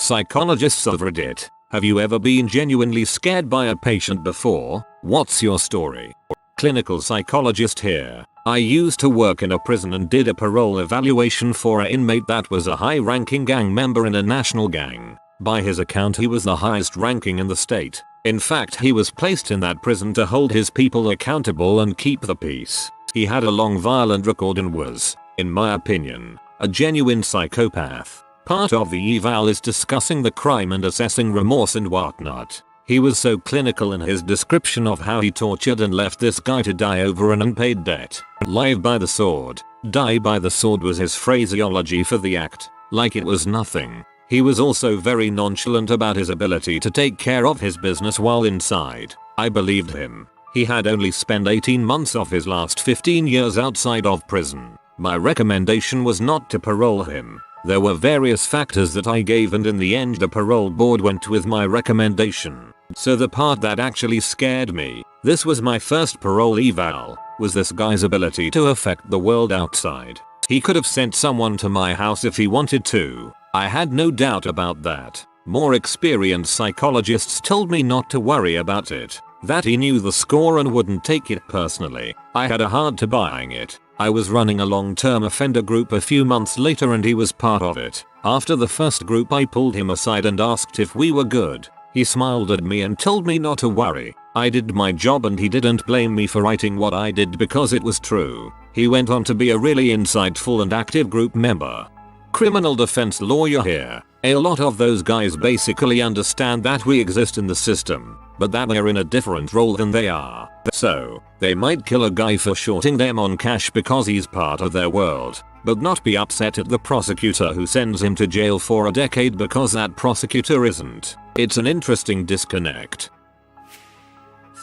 Psychologists of Reddit, have you ever been genuinely scared by a patient before? What's your story? Clinical psychologist here. I used to work in a prison and did a parole evaluation for an inmate that was a high-ranking gang member in a national gang. By his account, he was the highest ranking in the state. In fact, he was placed in that prison to hold his people accountable and keep the peace. He had a long violent record and was, in my opinion, a genuine psychopath. Part of the eval is discussing the crime and assessing remorse and whatnot. He was so clinical in his description of how he tortured and left this guy to die over an unpaid debt. Live by the sword, die by the sword was his phraseology for the act, like it was nothing. He was also very nonchalant about his ability to take care of his business while inside. I believed him. He had only spent 18 months of his last 15 years outside of prison. My recommendation was not to parole him. There were various factors that I gave, and in the end the parole board went with my recommendation. So the part that actually scared me, this was my first parole eval, was this guy's ability to affect the world outside. He could have sent someone to my house if he wanted to. I had no doubt about that. More experienced psychologists told me not to worry about it, that he knew the score and wouldn't take it personally. I had a hard time buying it. I was running a long-term offender group a few months later and he was part of it. After the first group, I pulled him aside and asked if we were good. He smiled at me and told me not to worry. I did my job and he didn't blame me for writing what I did because it was true. He went on to be a really insightful and active group member. Criminal defense lawyer here. A lot of those guys basically understand that we exist in the system, but that we're in a different role than they are. So, they might kill a guy for shorting them on cash because he's part of their world, but not be upset at the prosecutor who sends him to jail for a decade because that prosecutor isn't. It's an interesting disconnect.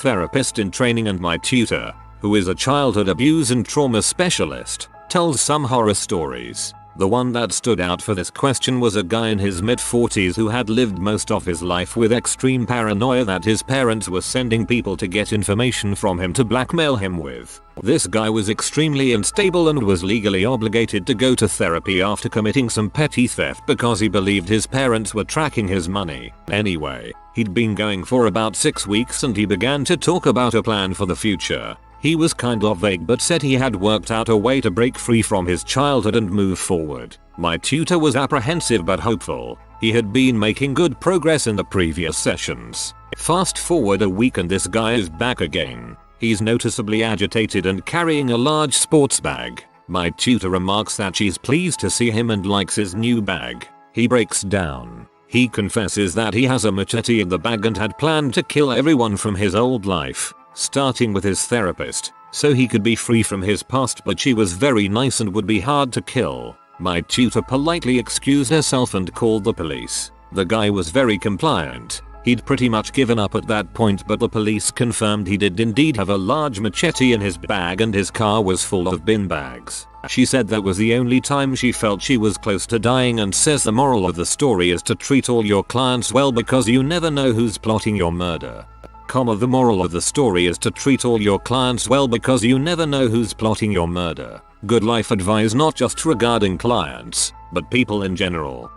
Therapist in training and my tutor, who is a childhood abuse and trauma specialist, tells some horror stories. The one that stood out for this question was a guy in his mid-40s who had lived most of his life with extreme paranoia that his parents were sending people to get information from him to blackmail him with. This guy was extremely unstable and was legally obligated to go to therapy after committing some petty theft because he believed his parents were tracking his money. Anyway, he'd been going for about 6 weeks and he began to talk about a plan for the future. He was kind of vague but said he had worked out a way to break free from his childhood and move forward. My tutor was apprehensive but hopeful. He had been making good progress in the previous sessions. Fast forward a week and this guy is back again. He's noticeably agitated and carrying a large sports bag. My tutor remarks that she's pleased to see him and likes his new bag. He breaks down. He confesses that he has a machete in the bag and had planned to kill everyone from his old life, starting with his therapist, so he could be free from his past, but she was very nice and would be hard to kill. My tutor politely excused herself and called the police. The guy was very compliant. He'd pretty much given up at that point, but the police confirmed he did indeed have a large machete in his bag and his car was full of bin bags. She said that was the only time she felt she was close to dying and says the moral of the story is to treat all your clients well because you never know who's plotting your murder. The moral of the story is to treat all your clients well because you never know who's plotting your murder. Good life advice not just regarding clients, but people in general.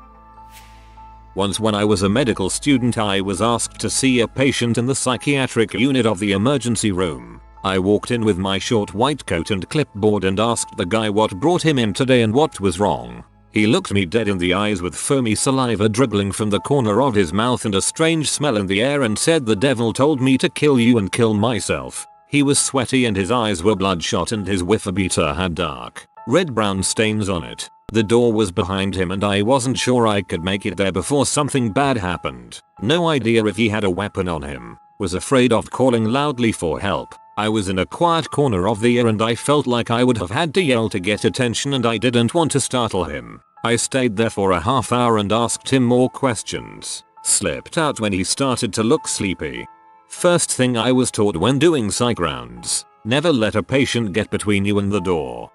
Once when I was a medical student, I was asked to see a patient in the psychiatric unit of the emergency room. I walked in with my short white coat and clipboard and asked the guy what brought him in today and what was wrong. He looked me dead in the eyes with foamy saliva dribbling from the corner of his mouth and a strange smell in the air and said, "The devil told me to kill you and kill myself." He was sweaty and his eyes were bloodshot and his whiffer beater had dark, red-brown stains on it. The door was behind him and I wasn't sure I could make it there before something bad happened. No idea if he had a weapon on him. Was afraid of calling loudly for help. I was in a quiet corner of the air and I felt like I would have had to yell to get attention and I didn't want to startle him. I stayed there for a half hour and asked him more questions. Slipped out when he started to look sleepy. First thing I was taught when doing psych rounds: never let a patient get between you and the door.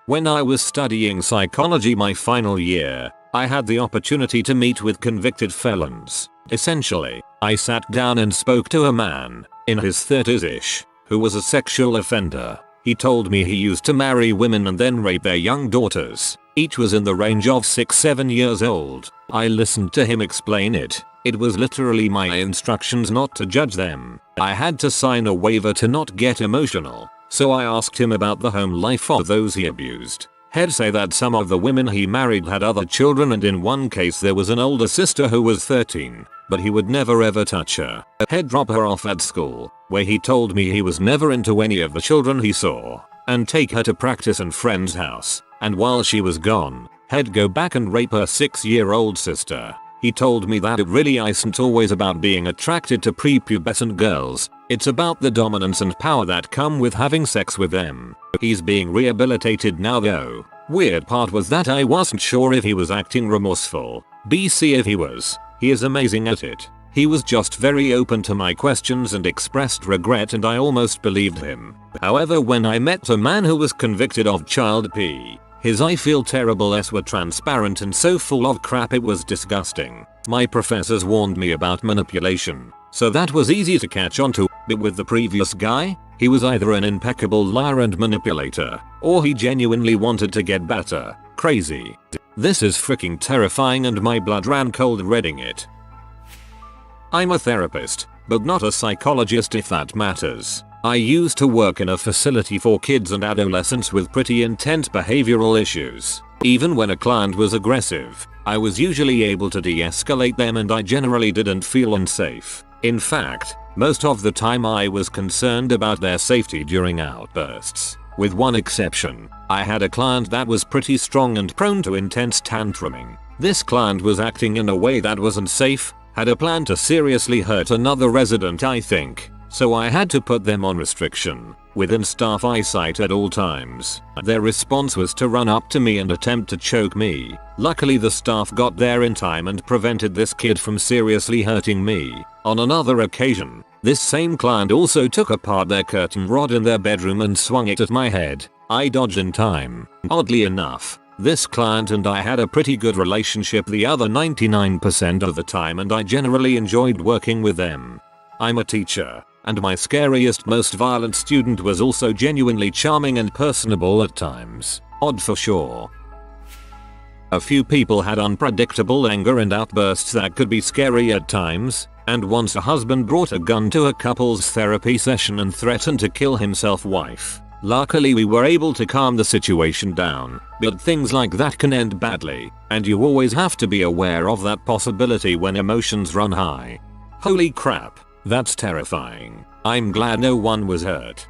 When I was studying psychology my final year, I had the opportunity to meet with convicted felons. Essentially, I sat down and spoke to a man, in his 30s-ish, who was a sexual offender. He told me he used to marry women and then rape their young daughters. Each was in the range of 6-7 years old. I listened to him explain it. It was literally my instructions not to judge them. I had to sign a waiver to not get emotional. So I asked him about the home life of those he abused. He'd say that some of the women he married had other children, and in one case there was an older sister who was 13, but he would never ever touch her. He'd drop her off at school, where he told me he was never into any of the children he saw, and take her to practice in friend's house, and while she was gone, he'd go back and rape her 6-year-old sister. He told me that it really isn't always about being attracted to prepubescent girls, it's about the dominance and power that come with having sex with them. He's being rehabilitated now though. Weird part was that I wasn't sure if he was acting remorseful. BC if he was. He is amazing at it. He was just very open to my questions and expressed regret, and I almost believed him. However, when I met a man who was convicted of child P, his I feel terrible-s were transparent and so full of crap it was disgusting. My professors warned me about manipulation, so that was easy to catch on to, but with the previous guy, he was either an impeccable liar and manipulator, or he genuinely wanted to get better. Crazy. This is freaking terrifying and my blood ran cold reading it. I'm a therapist, but not a psychologist if that matters. I used to work in a facility for kids and adolescents with pretty intense behavioral issues. Even when a client was aggressive, I was usually able to de-escalate them, and I generally didn't feel unsafe. In fact, most of the time I was concerned about their safety during outbursts. With one exception, I had a client that was pretty strong and prone to intense tantruming. This client was acting in a way that wasn't safe, had a plan to seriously hurt another resident I think, so I had to put them on restriction, within staff eyesight at all times. Their response was to run up to me and attempt to choke me. Luckily the staff got there in time and prevented this kid from seriously hurting me. On another occasion, this same client also took apart their curtain rod in their bedroom and swung it at my head. I dodged in time. Oddly enough, this client and I had a pretty good relationship the other 99% of the time, and I generally enjoyed working with them. I'm a teacher, and my scariest, most violent student was also genuinely charming and personable at times. Odd for sure. A few people had unpredictable anger and outbursts that could be scary at times, and once a husband brought a gun to a couple's therapy session and threatened to kill himself wife. Luckily we were able to calm the situation down, but things like that can end badly, and you always have to be aware of that possibility when emotions run high. Holy crap, that's terrifying. I'm glad no one was hurt.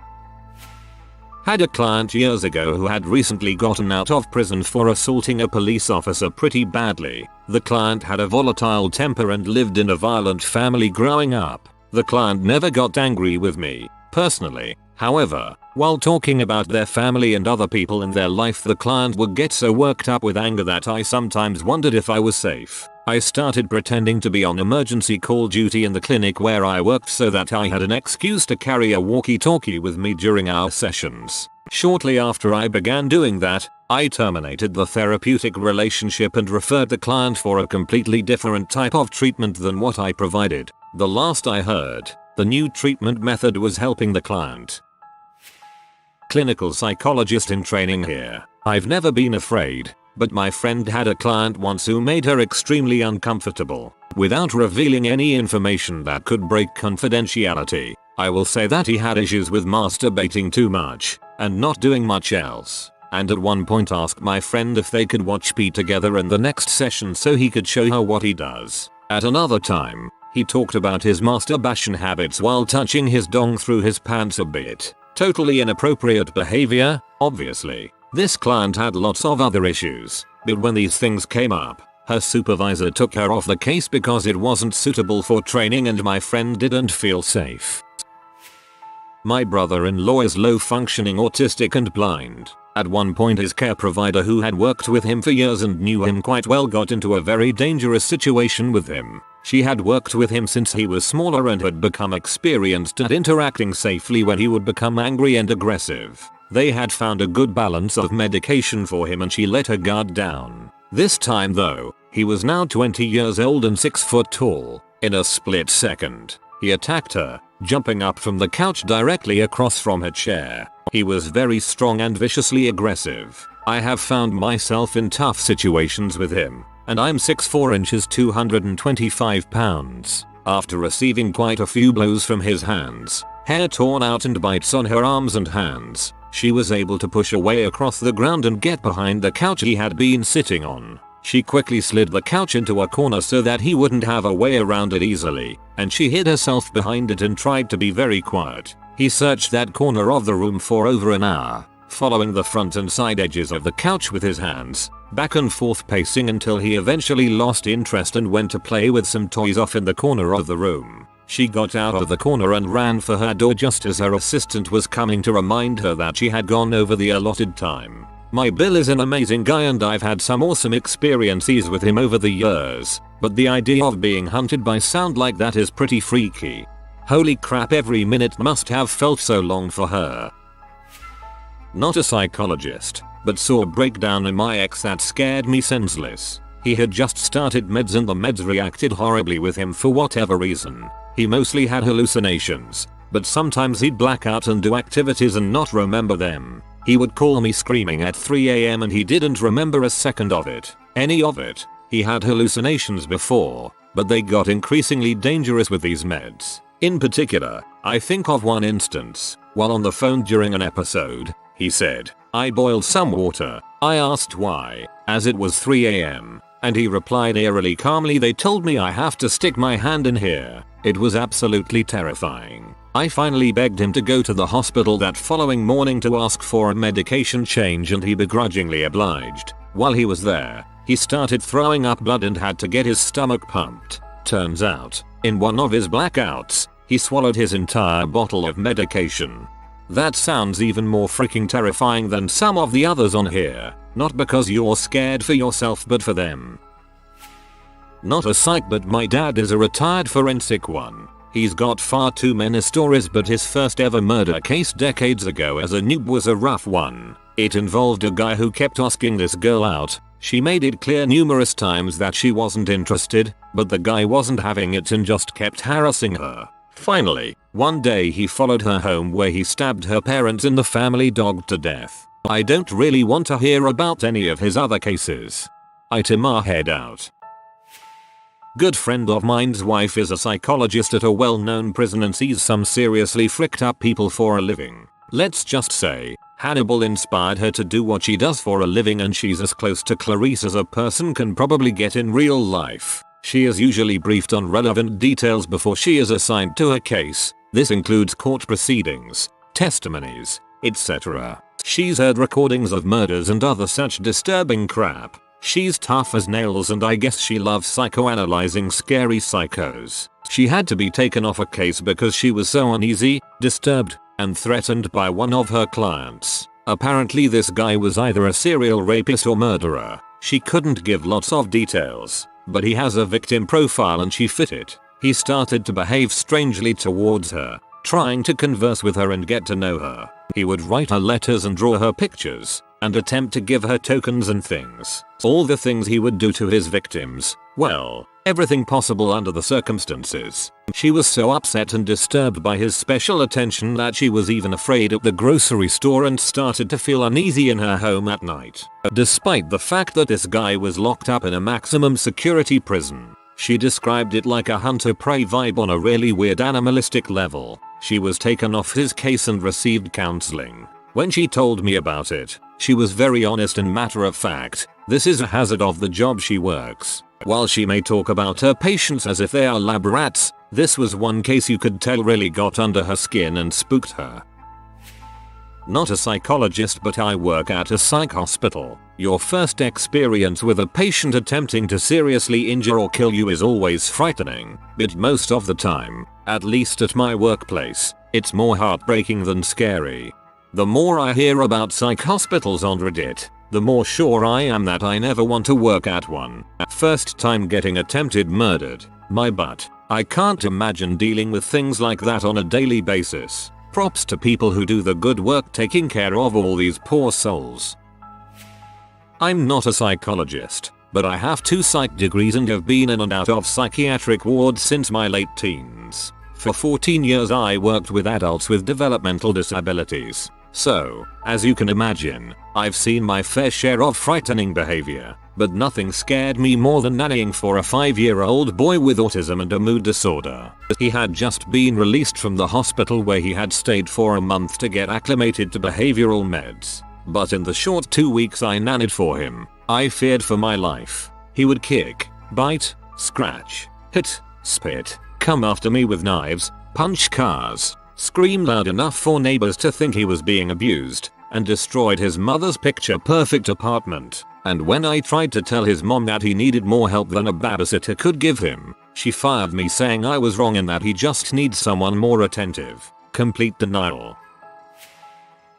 Had a client years ago who had recently gotten out of prison for assaulting a police officer pretty badly. The client had a volatile temper and lived in a violent family growing up. The client never got angry with me, personally. However, while talking about their family and other people in their life, the client would get so worked up with anger that I sometimes wondered if I was safe. I started pretending to be on emergency call duty in the clinic where I worked so that I had an excuse to carry a walkie-talkie with me during our sessions. Shortly after I began doing that, I terminated the therapeutic relationship and referred the client for a completely different type of treatment than what I provided. The last I heard, the new treatment method was helping the client. Clinical psychologist in training here. I've never been afraid, but my friend had a client once who made her extremely uncomfortable. Without revealing any information that could break confidentiality, I will say that he had issues with masturbating too much and not doing much else, and at one point asked my friend if they could watch P together in the next session so he could show her what he does. At another time, he talked about his masturbation habits while touching his dong through his pants a bit. Totally inappropriate behavior, obviously. This client had lots of other issues, but when these things came up, her supervisor took her off the case because it wasn't suitable for training and my friend didn't feel safe. My brother-in-law is low-functioning autistic and blind. At one point his care provider, who had worked with him for years and knew him quite well, got into a very dangerous situation with him. She had worked with him since he was smaller and had become experienced at interacting safely when he would become angry and aggressive. They had found a good balance of medication for him and she let her guard down. This time though, he was now 20 years old and 6 foot tall. In a split second, he attacked her, jumping up from the couch directly across from her chair. He was very strong and viciously aggressive. I have found myself in tough situations with him, and I'm 6'4" 225 pounds. After receiving quite a few blows from his hands, hair torn out and bites on her arms and hands, she was able to push away across the ground and get behind the couch he had been sitting on. She quickly slid the couch into a corner so that he wouldn't have a way around it easily, and she hid herself behind it and tried to be very quiet. He searched that corner of the room for over an hour, following the front and side edges of the couch with his hands, back and forth pacing until he eventually lost interest and went to play with some toys off in the corner of the room. She got out of the corner and ran for her door just as her assistant was coming to remind her that she had gone over the allotted time. My Bill is an amazing guy and I've had some awesome experiences with him over the years, but the idea of being hunted by sound like that is pretty freaky. Holy crap, every minute must have felt so long for her. Not a psychologist, but saw a breakdown in my ex that scared me senseless. He had just started meds and the meds reacted horribly with him for whatever reason. He mostly had hallucinations, but sometimes he'd black out and do activities and not remember them. He would call me screaming at 3 AM and he didn't remember a second of it. Any of it. He had hallucinations before, but they got increasingly dangerous with these meds. In particular, I think of one instance, while on the phone during an episode, he said, "I boiled some water." I asked why, as it was 3 AM, and he replied eerily calmly, "They told me I have to stick my hand in here." It was absolutely terrifying. I finally begged him to go to the hospital that following morning to ask for a medication change and he begrudgingly obliged. While he was there, he started throwing up blood and had to get his stomach pumped. Turns out, in one of his blackouts, he swallowed his entire bottle of medication. That sounds even more freaking terrifying than some of the others on here, not because you're scared for yourself but for them. Not a psych, but my dad is a retired forensic one. He's got far too many stories, but his first ever murder case decades ago as a noob was a rough one. It involved a guy who kept asking this girl out. She made it clear numerous times that she wasn't interested, but the guy wasn't having it and just kept harassing her. Finally, one day he followed her home where he stabbed her parents and the family dog to death. I don't really want to hear about any of his other cases. Our head out. Good friend of mine's wife is a psychologist at a well-known prison and sees some seriously fricked up people for a living. Let's just say, Hannibal inspired her to do what she does for a living and she's as close to Clarice as a person can probably get in real life. She is usually briefed on relevant details before she is assigned to her case. This includes court proceedings, testimonies, etc. She's heard recordings of murders and other such disturbing crap. She's tough as nails and I guess she loves psychoanalyzing scary psychos. She had to be taken off a case because she was so uneasy, disturbed, and threatened by one of her clients. Apparently this guy was either a serial rapist or murderer. She couldn't give lots of details, but he has a victim profile and she fit it. He started to behave strangely towards her, trying to converse with her and get to know her. He would write her letters and draw her pictures, and attempt to give her tokens and things. All the things he would do to his victims. Well, everything possible under the circumstances. She was so upset and disturbed by his special attention that she was even afraid at the grocery store and started to feel uneasy in her home at night. Despite the fact that this guy was locked up in a maximum security prison, she described it like a hunter-prey vibe on a really weird animalistic level. She was taken off his case and received counseling. When she told me about it, she was very honest and matter of fact. This is a hazard of the job she works. While she may talk about her patients as if they are lab rats, this was one case you could tell really got under her skin and spooked her. Not a psychologist, but I work at a psych hospital. Your first experience with a patient attempting to seriously injure or kill you is always frightening, but most of the time, at least at my workplace, it's more heartbreaking than scary. The more I hear about psych hospitals on Reddit, the more sure I am that I never want to work at one. First time getting attempted murdered. My butt. I can't imagine dealing with things like that on a daily basis. Props to people who do the good work taking care of all these poor souls. I'm not a psychologist, but I have 2 psych degrees and have been in and out of psychiatric wards since my late teens. For 14 years I worked with adults with developmental disabilities. So, as you can imagine, I've seen my fair share of frightening behavior, but nothing scared me more than nannying for a 5-year-old boy with autism and a mood disorder. He had just been released from the hospital where he had stayed for a month to get acclimated to behavioral meds. But in the short 2 weeks I nannied for him, I feared for my life. He would kick, bite, scratch, hit, spit, come after me with knives, punch cars, scream loud enough for neighbors to think he was being abused, and destroyed his mother's picture-perfect apartment. And when I tried to tell his mom that he needed more help than a babysitter could give him, she fired me saying I was wrong and that he just needs someone more attentive. Complete denial.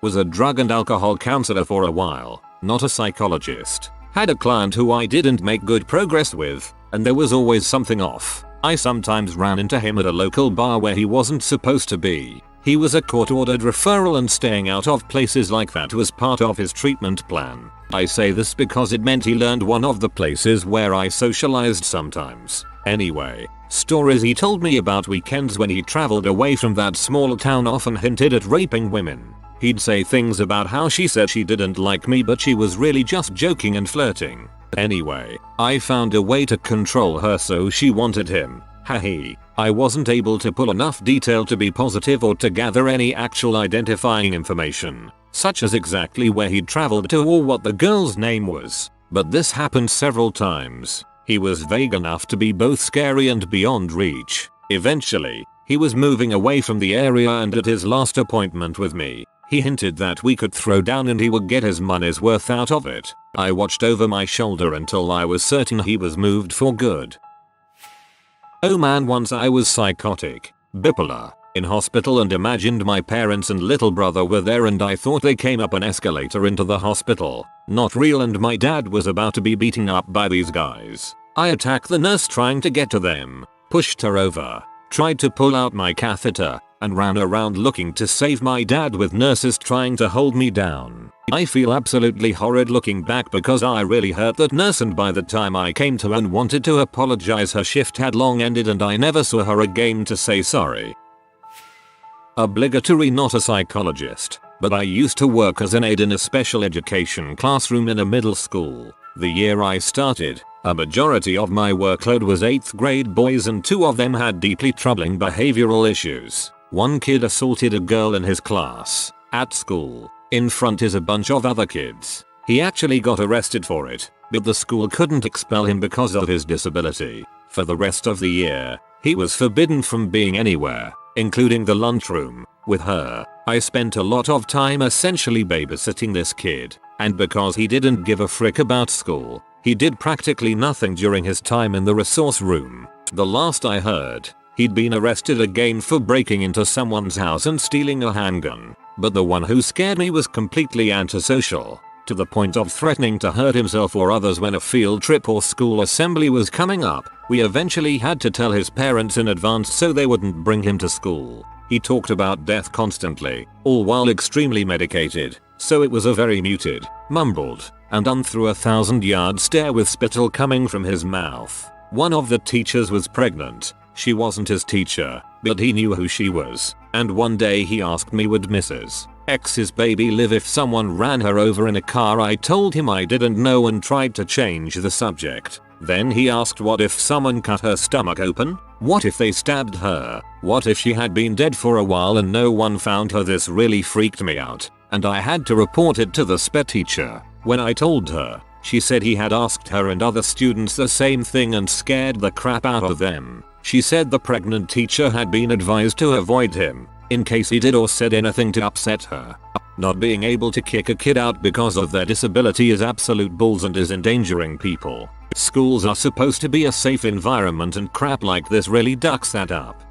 Was a drug and alcohol counselor for a while, not a psychologist. Had a client who I didn't make good progress with, and there was always something off. I sometimes ran into him at a local bar where he wasn't supposed to be. He was a court-ordered referral and staying out of places like that was part of his treatment plan. I say this because it meant he learned one of the places where I socialized sometimes. Anyway, stories he told me about weekends when he traveled away from that small town often hinted at raping women. He'd say things about how she said she didn't like me but she was really just joking and flirting. Anyway, I found a way to control her so she wanted him. Haha. I wasn't able to pull enough detail to be positive or to gather any actual identifying information, such as exactly where he'd traveled to or what the girl's name was. But this happened several times. He was vague enough to be both scary and beyond reach. Eventually, he was moving away from the area and at his last appointment with me, he hinted that we could throw down and he would get his money's worth out of it. I watched over my shoulder until I was certain he was moved for good. Oh man, once I was psychotic, bipolar, in hospital and imagined my parents and little brother were there and I thought they came up an escalator into the hospital. Not real and my dad was about to be beaten up by these guys. I attacked the nurse trying to get to them, pushed her over, tried to pull out my catheter, and ran around looking to save my dad with nurses trying to hold me down. I feel absolutely horrid looking back because I really hurt that nurse and by the time I came to and wanted to apologize her shift had long ended and I never saw her again to say sorry. Obligatory, not a psychologist, but I used to work as an aide in a special education classroom in a middle school. The year I started, a majority of my workload was 8th grade boys and 2 of them had deeply troubling behavioral issues. One kid assaulted a girl in his class, at school, in front of a bunch of other kids. He actually got arrested for it, but the school couldn't expel him because of his disability. For the rest of the year, he was forbidden from being anywhere, including the lunchroom, with her. I spent a lot of time essentially babysitting this kid, and because he didn't give a frick about school, he did practically nothing during his time in the resource room. The last I heard, he'd been arrested again for breaking into someone's house and stealing a handgun. But the one who scared me was completely antisocial, to the point of threatening to hurt himself or others when a field trip or school assembly was coming up. We eventually had to tell his parents in advance so they wouldn't bring him to school. He talked about death constantly, all while extremely medicated, so it was a very muted, mumbled, and through a 1,000-yard stare with spittle coming from his mouth. One of the teachers was pregnant. She wasn't his teacher, but he knew who she was, and one day he asked me would Mrs. X's baby live if someone ran her over in a car. I told him I didn't know and tried to change the subject. Then he asked what if someone cut her stomach open? What if they stabbed her? What if she had been dead for a while and no one found her? This really freaked me out, and I had to report it to the SPE teacher. When I told her, she said he had asked her and other students the same thing and scared the crap out of them. She said the pregnant teacher had been advised to avoid him, in case he did or said anything to upset her. Not being able to kick a kid out because of their disability is absolute balls and is endangering people. Schools are supposed to be a safe environment and crap like this really ducks that up.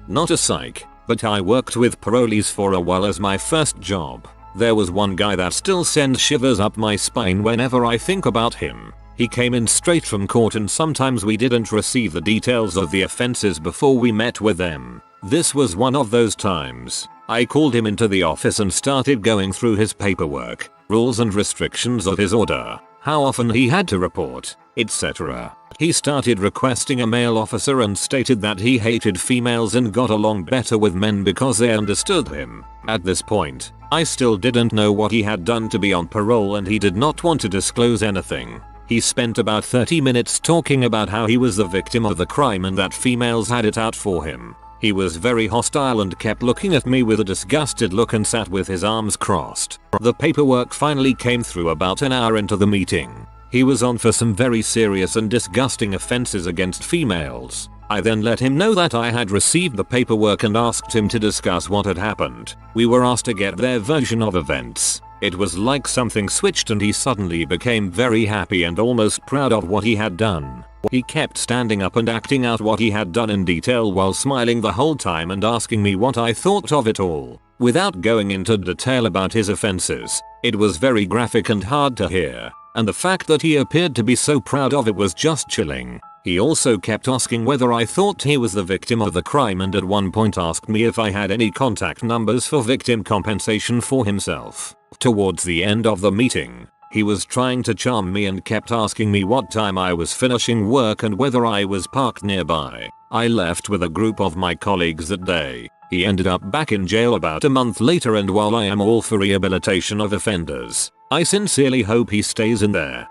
Not a psych, but I worked with parolees for a while as my first job. There was one guy that still sends shivers up my spine whenever I think about him. He came in straight from court and sometimes we didn't receive the details of the offenses before we met with them. This was one of those times. I called him into the office and started going through his paperwork, rules and restrictions of his order. how often he had to report, etc. He started requesting a male officer and stated that he hated females and got along better with men because they understood him. At this point, I still didn't know what he had done to be on parole and he did not want to disclose anything. He spent about 30 minutes talking about how he was the victim of the crime and that females had it out for him. He was very hostile and kept looking at me with a disgusted look and sat with his arms crossed. The paperwork finally came through about an hour into the meeting. He was on for some very serious and disgusting offenses against females. I then let him know that I had received the paperwork and asked him to discuss what had happened. We were asked to get their version of events. It was like something switched and he suddenly became very happy and almost proud of what he had done. He kept standing up and acting out what he had done in detail while smiling the whole time and asking me what I thought of it all. Without going into detail about his offenses, it was very graphic and hard to hear, and the fact that he appeared to be so proud of it was just chilling. He also kept asking whether I thought he was the victim of the crime and at one point asked me if I had any contact numbers for victim compensation for himself. Towards the end of the meeting, he was trying to charm me and kept asking me what time I was finishing work and whether I was parked nearby. I left with a group of my colleagues that day. He ended up back in jail about a month later, and while I am all for rehabilitation of offenders, I sincerely hope he stays in there.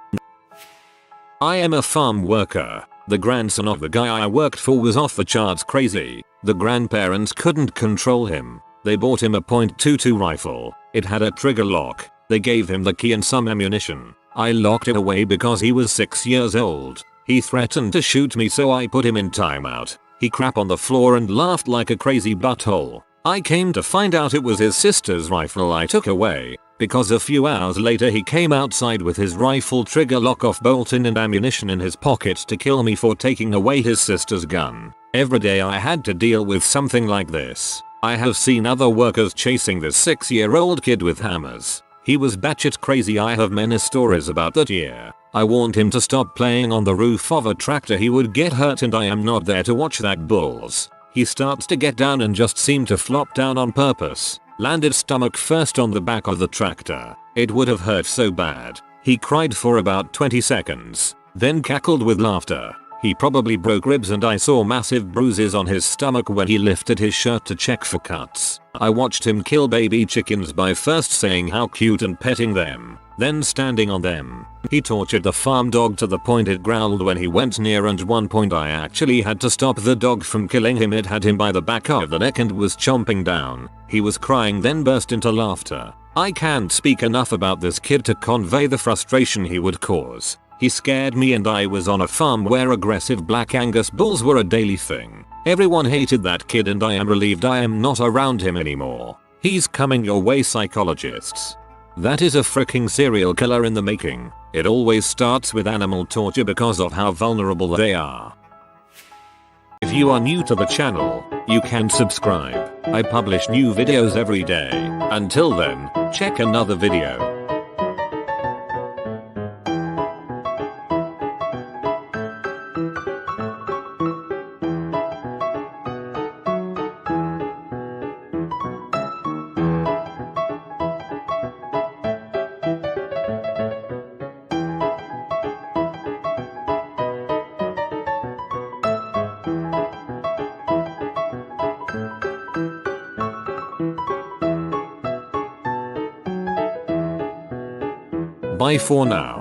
I am a farm worker. The grandson of the guy I worked for was off the charts crazy. The grandparents couldn't control him. They bought him a .22 rifle. It had a trigger lock. They gave him the key and some ammunition. I locked it away because he was 6 years old. He threatened to shoot me, so I put him in timeout. He crapped on the floor and laughed like a crazy butthole. I came to find out it was his sister's rifle I took away, because a few hours later he came outside with his rifle trigger lock off, bolt in and ammunition in his pocket to kill me for taking away his sister's gun. Every day I had to deal with something like this. I have seen other workers chasing this 6-year-old kid with hammers. He was batshit crazy. I have many stories about that year. I warned him to stop playing on the roof of a tractor, he would get hurt, and I am not there to watch that bulls. He starts to get down and just seemed to flop down on purpose. Landed stomach first on the back of the tractor. It would have hurt so bad. He cried for about 20 seconds, then cackled with laughter. He probably broke ribs and I saw massive bruises on his stomach when he lifted his shirt to check for cuts. I watched him kill baby chickens by first saying how cute and petting them, then standing on them. He tortured the farm dog to the point it growled when he went near, and at one point I actually had to stop the dog from killing him. It had him by the back of the neck and was chomping down. He was crying, then burst into laughter. I can't speak enough about this kid to convey the frustration he would cause. He scared me, and I was on a farm where aggressive black Angus bulls were a daily thing. Everyone hated that kid, and I am relieved I am not around him anymore. He's coming your way, psychologists. That is a freaking serial killer in the making. It always starts with animal torture because of how vulnerable they are. If you are new to the channel, you can subscribe. I publish new videos every day. Until then, check another video. Bye for now.